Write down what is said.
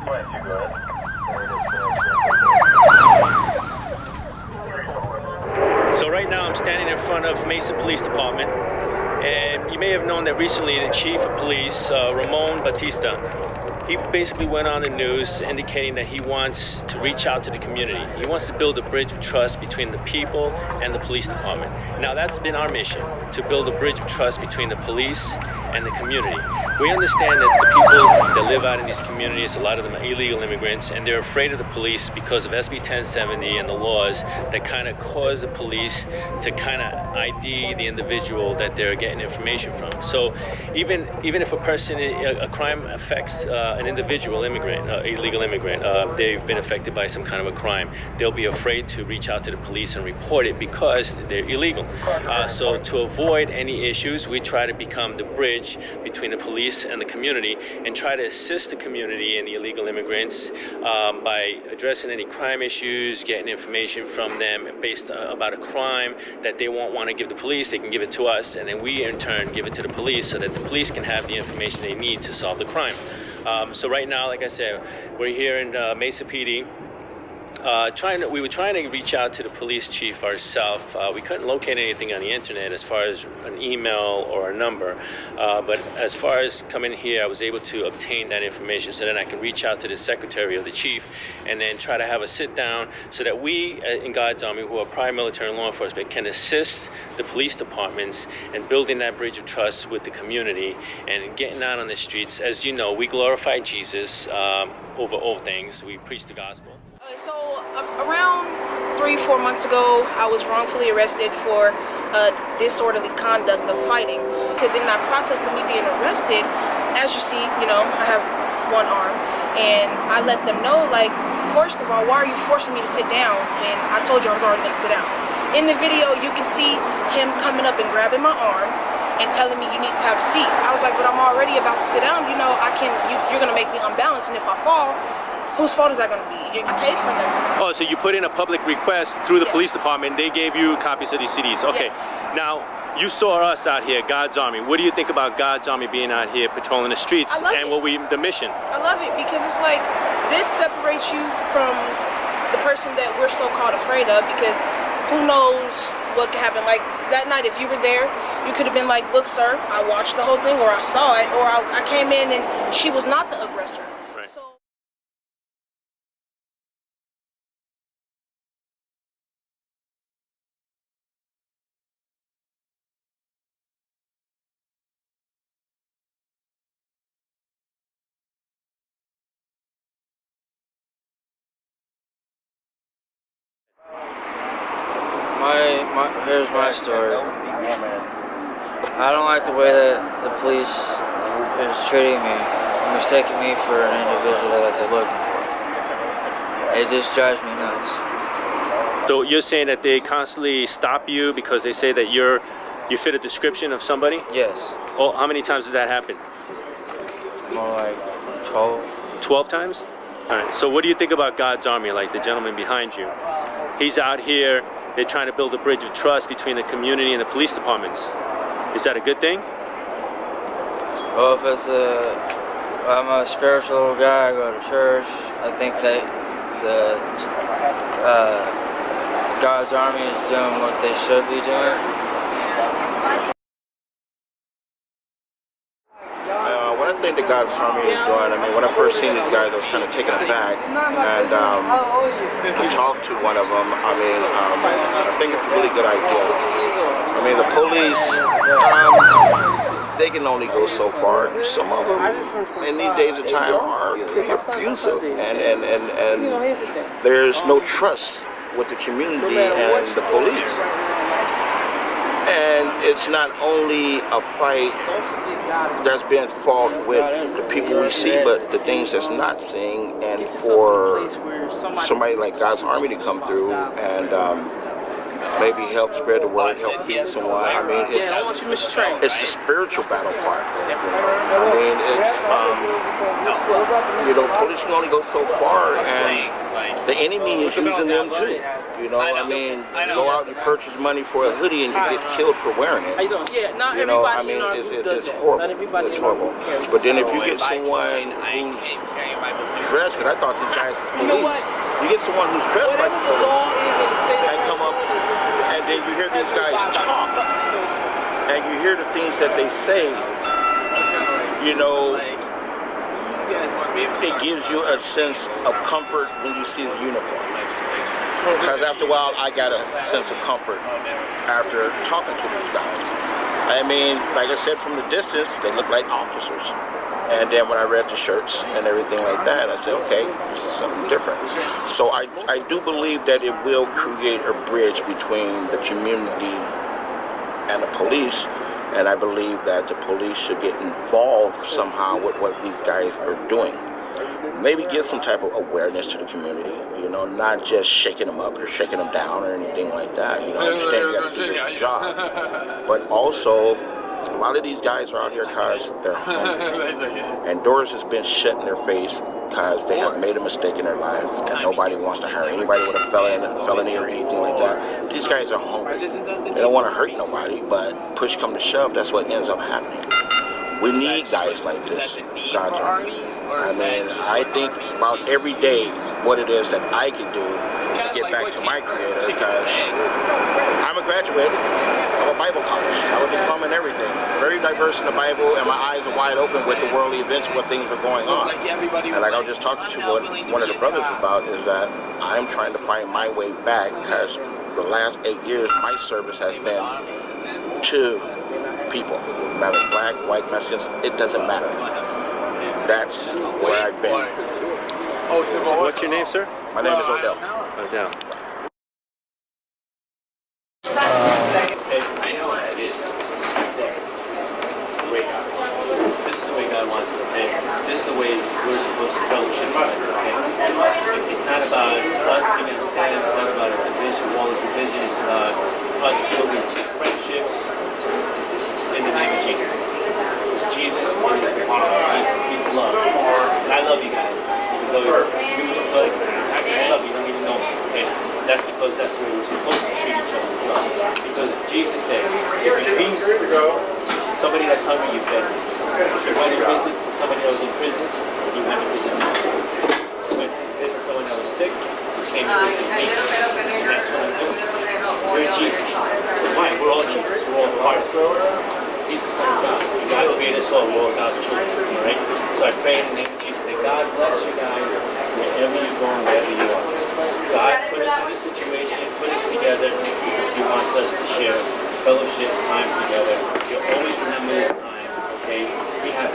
So right now I'm standing in front of Mesa Police Department, and you may have known that recently the Chief of Police, Ramon Batista, he basically went on the news indicating that he wants to reach out to the community. He wants to build a bridge of trust between the people and the police department. Now that's been our mission, to build a bridge of trust between the police and the community. We understand that the people that live out in these communities, a lot of them are illegal immigrants, and they're afraid of the police because of SB 1070 and the laws that kind of cause the police to kind of ID the individual that they're getting information from. So even if a crime affects an individual immigrant, illegal immigrant, they've been affected by some kind of a crime, they'll be afraid to reach out to the police and report it because they're illegal. So to avoid any issues, we try to become the bridge between the police and the community and try to assist the community and the illegal immigrants by addressing any crime issues, getting information from them based about a crime that they won't want to give the police. They can give it to us, and then we in turn give it to the police so that the police can have the information they need to solve the crime. So right now, like I said, we're here in Mesa PD. We were trying to reach out to the police chief ourselves. We couldn't locate anything on the internet as far as an email or a number. But as far as coming here, I was able to obtain that information so that I can reach out to the secretary of the chief and then try to have a sit down so that we in God's Army, who are prior military and law enforcement, can assist the police departments in building that bridge of trust with the community and getting out on the streets. As you know, we glorify Jesus over all things. We preach the gospel. So around 3-4 months ago, I was wrongfully arrested for disorderly conduct of fighting. Because in that process of me being arrested, as you see, I have one arm, and I let them know, like, first of all, why are you forcing me to sit down? And I told you I was already going to sit down. In the video, you can see him coming up and grabbing my arm and telling me you need to have a seat. I was like, but I'm already about to sit down. You're going to make me unbalanced, and if I fall, whose fault is that going to be? You paid for them. Oh, so you put in a public request through the police department. They gave you copies of these CDs. Okay. Yes. Now, you saw us out here, God's Army. What do you think about God's Army being out here patrolling the streets and the mission? I love it because it's like this separates you from the person that we're so-called afraid of, because who knows what could happen. Like that night, if you were there, you could have been like, look, sir, I watched the whole thing, or I saw it, or I came in and she was not the aggressor. Right. So here's my story. I don't like the way that the police is treating me, mistaking me for an individual that they're looking for. It just drives me nuts. So you're saying that they constantly stop you because they say that you fit a description of somebody? Yes. Oh, how many times does that happen? More like 12. 12 times? All right. So what do you think about God's Army, like the gentleman behind you? He's out here. They're trying to build a bridge of trust between the community and the police departments. Is that a good thing? Well, I'm a spiritual guy, I go to church. I think that God's Army is doing what they should be doing. What I think the God's Army is doing, when I first seen these guys, I was kind of taken aback, and I talked to one of them. I think it's a really good idea. The police, they can only go so far. Some of them, in these days of time, are pretty abusive, and there's no trust with the community and the police. And it's not only a fight that's being fought with the people we see, but the things that's not seeing, and for somebody like God's Army to come through and maybe help spread the word, help heal someone. It's the spiritual battle part. Police can only go so far, and the enemy is using them too. You know, I mean, you go out and purchase money for a hoodie and you get killed for wearing it. Yeah, not You know, I everybody mean, in our it's group does that. horrible. Not everybody It's in our horrible. group carries But then if it. you get someone who's dressed, because I thought these guys is police, you get someone who's dressed like police and come up, and then you hear these guys talk, and you hear the things that they say, you know, it gives you a sense of comfort when you see the uniform. Because after a while, I got a sense of comfort after talking to these guys. I mean, like I said, from the distance, they look like officers. And then when I read the shirts and everything like that, I said, okay, this is something different. So I do believe that it will create a bridge between the community and the police. And I believe that the police should get involved somehow with what these guys are doing. Maybe give some type of awareness to the community, you know, not just shaking them up or shaking them down or anything like that. You know, I understand you got to do your job. But also, a lot of these guys are out here because they're hungry. And doors has been shut in their face because they have made a mistake in their lives and nobody wants to hire anybody with a felony or anything like that. These guys are hungry. They don't want to hurt nobody, but push come to shove, that's what ends up happening. We need guys like this, God's Army. I mean, I think about every day what it is that I can do to get back to my Creator, because I'm a graduate of a Bible college. I have a diploma and everything. Very diverse in the Bible, and my eyes are wide open with the worldly events and what things are going on. And like I was just talking to one of the brothers about, is that I'm trying to find my way back, because the last 8 years, my service has been to people, no matter black, white, Mexicans, it doesn't matter. That's where I've been. What's your name, sir? My name is Odell. Odell. I know it is. The way God wants it. This is the way God wants it. Okay? This is the way we're supposed to fellowship. Okay? It's not about us singing a stand. It's not about a division, wall of division. It's about us building friendships in the name of Jesus. Because Jesus is the He's love. And I love you guys. Even though you're good, I love you. You don't even know me. Okay? That's because that's the way we're supposed to treat each other with love. Because Jesus said, if you feed somebody that's hungry, you fed them. If you went to visit somebody that was in prison, you went to visit them. You went to visit someone that was sick, you came to visit me. And that's what I'm doing. We're Jesus. Why? We're all Jesus. We're all part of it. He's the Son of God. God created us all. We're all God's children. Alright? So I pray in the name of Jesus that God bless you guys wherever you go and wherever you are. God put us in this situation, put us together because He wants us to share fellowship time together. You'll always remember this time, okay? We have